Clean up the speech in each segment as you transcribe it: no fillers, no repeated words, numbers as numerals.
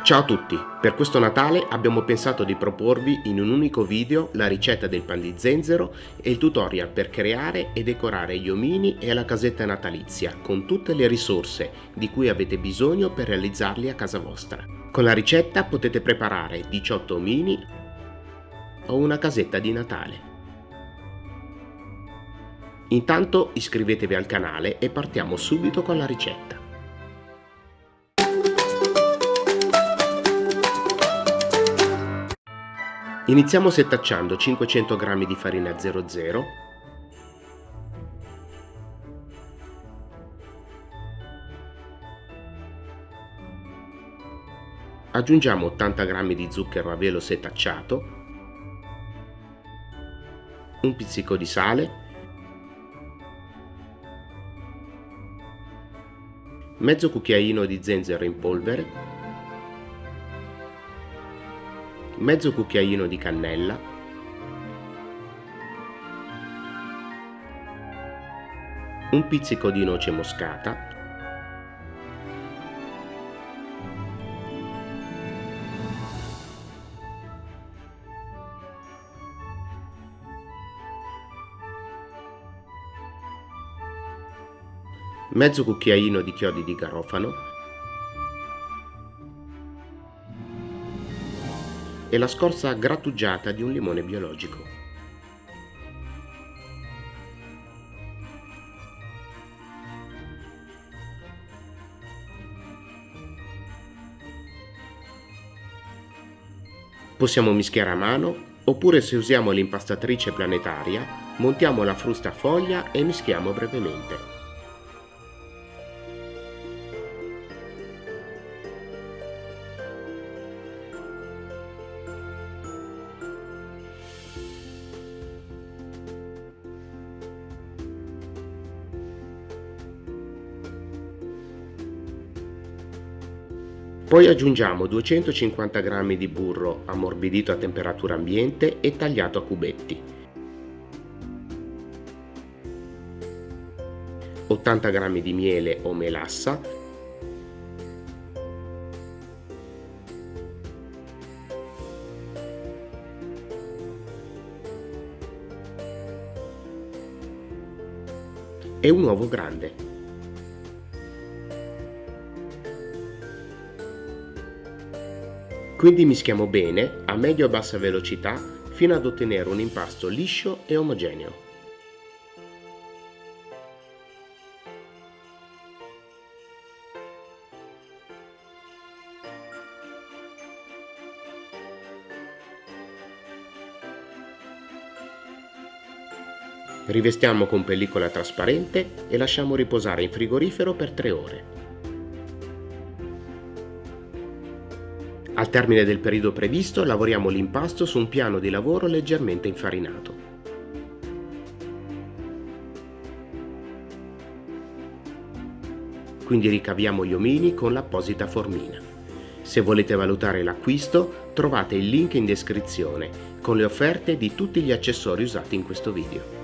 Ciao a tutti! Per questo Natale abbiamo pensato di proporvi in un unico video la ricetta del pan di zenzero e il tutorial per creare e decorare gli omini e la casetta natalizia con tutte le risorse di cui avete bisogno per realizzarli a casa vostra. Con la ricetta potete preparare 18 omini o una casetta di Natale. Intanto iscrivetevi al canale e partiamo subito con la ricetta. Iniziamo setacciando 500 g di farina 00, aggiungiamo 80 g di zucchero a velo setacciato, un pizzico di sale, mezzo cucchiaino di zenzero in polvere, mezzo cucchiaino di cannella, un pizzico di noce moscata, mezzo cucchiaino di chiodi di garofano e la scorza grattugiata di un limone biologico. Possiamo mischiare a mano, oppure se usiamo l'impastatrice planetaria, montiamo la frusta a foglia e mischiamo brevemente. Poi aggiungiamo 250 g di burro ammorbidito a temperatura ambiente e tagliato a cubetti, 80 g di miele o melassa, e un uovo grande. Quindi mischiamo bene a medio e bassa velocità fino ad ottenere un impasto liscio e omogeneo. Rivestiamo con pellicola trasparente e lasciamo riposare in frigorifero per 3 ore. Al termine del periodo previsto lavoriamo l'impasto su un piano di lavoro leggermente infarinato. Quindi ricaviamo gli omini con l'apposita formina. Se volete valutare l'acquisto, trovate il link in descrizione con le offerte di tutti gli accessori usati in questo video.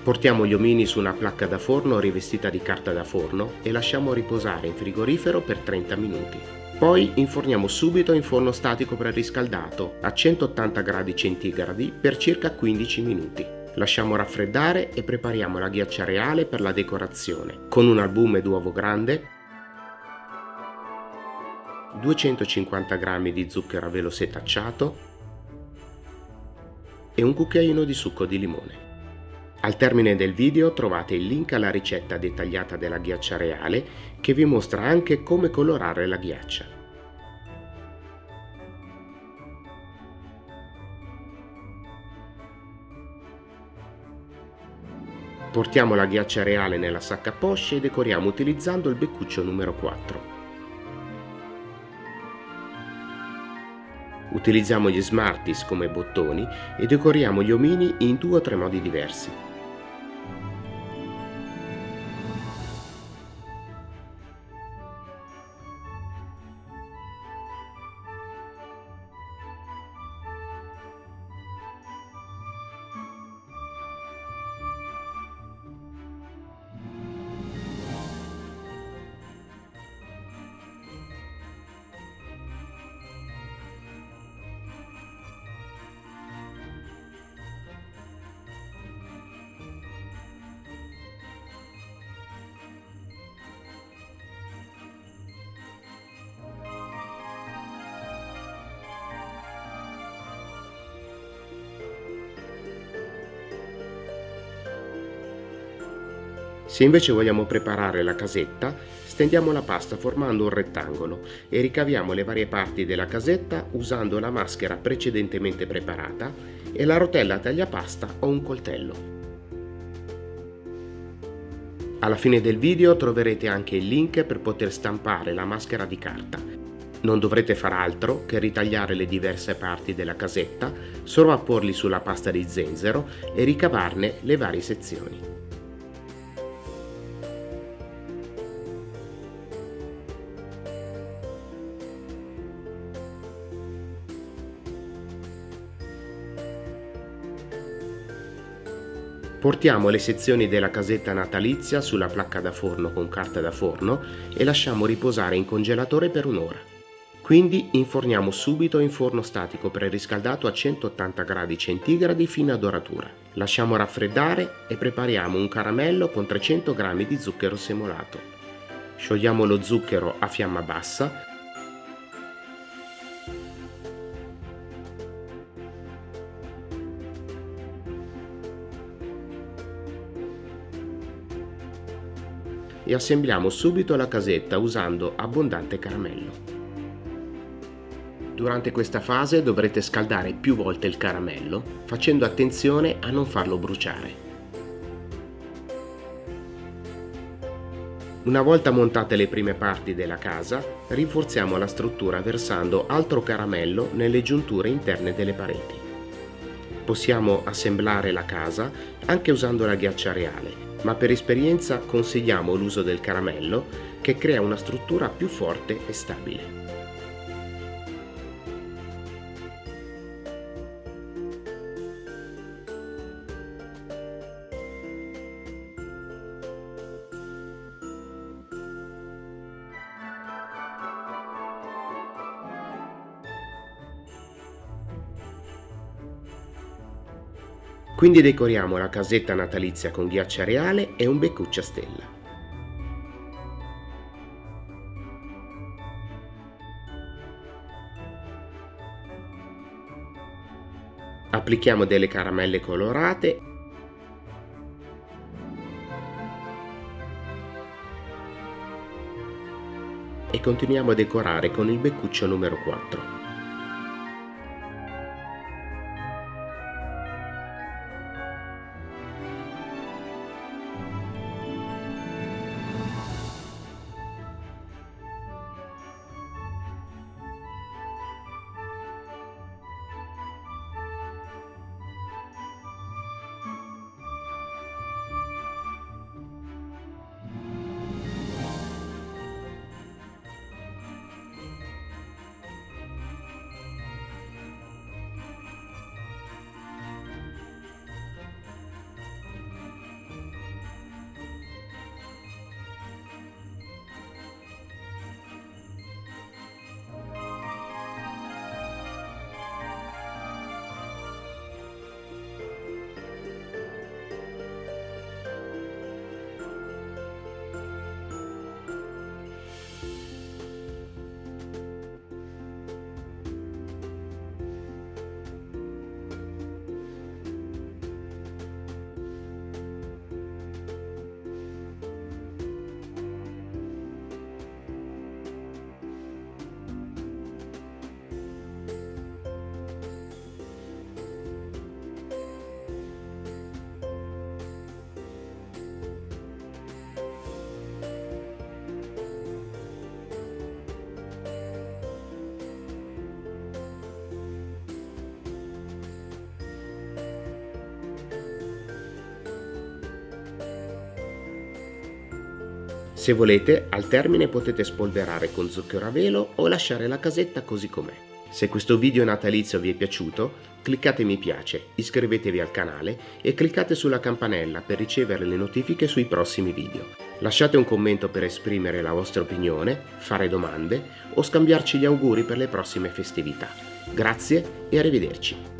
Portiamo gli omini su una placca da forno rivestita di carta da forno e lasciamo riposare in frigorifero per 30 minuti. Poi inforniamo subito in forno statico preriscaldato a 180 gradi centigradi per circa 15 minuti. Lasciamo raffreddare e prepariamo la ghiaccia reale per la decorazione con un albume d'uovo grande, 250 g di zucchero a velo setacciato e un cucchiaino di succo di limone. Al termine del video trovate il link alla ricetta dettagliata della ghiaccia reale che vi mostra anche come colorare la ghiaccia. Portiamo la ghiaccia reale nella sacca poche e decoriamo utilizzando il beccuccio numero 4. Utilizziamo gli Smarties come bottoni e decoriamo gli omini in 2 o 3 modi diversi. Se invece vogliamo preparare la casetta, stendiamo la pasta formando un rettangolo e ricaviamo le varie parti della casetta usando la maschera precedentemente preparata e la rotella tagliapasta o un coltello. Alla fine del video troverete anche il link per poter stampare la maschera di carta. Non dovrete far altro che ritagliare le diverse parti della casetta, sovrapporli sulla pasta di zenzero e ricavarne le varie sezioni. Portiamo le sezioni della casetta natalizia sulla placca da forno con carta da forno e lasciamo riposare in congelatore per un'ora. Quindi inforniamo subito in forno statico preriscaldato a 180 gradi centigradi fino a doratura. Lasciamo raffreddare e prepariamo un caramello con 300 g di zucchero semolato. Sciogliamo lo zucchero a fiamma bassa. E assembliamo subito la casetta usando abbondante caramello. Durante questa fase dovrete scaldare più volte il caramello, facendo attenzione a non farlo bruciare. Una volta montate le prime parti della casa, rinforziamo la struttura versando altro caramello nelle giunture interne delle pareti. Possiamo assemblare la casa anche usando la ghiaccia reale, ma per esperienza consigliamo l'uso del caramello che crea una struttura più forte e stabile. Quindi decoriamo la casetta natalizia con ghiaccia reale e un beccuccio a stella. Applichiamo delle caramelle colorate e continuiamo a decorare con il beccuccio numero 4. Se volete, al termine potete spolverare con zucchero a velo o lasciare la casetta così com'è. Se questo video natalizio vi è piaciuto, cliccate mi piace, iscrivetevi al canale e cliccate sulla campanella per ricevere le notifiche sui prossimi video. Lasciate un commento per esprimere la vostra opinione, fare domande o scambiarci gli auguri per le prossime festività. Grazie e arrivederci.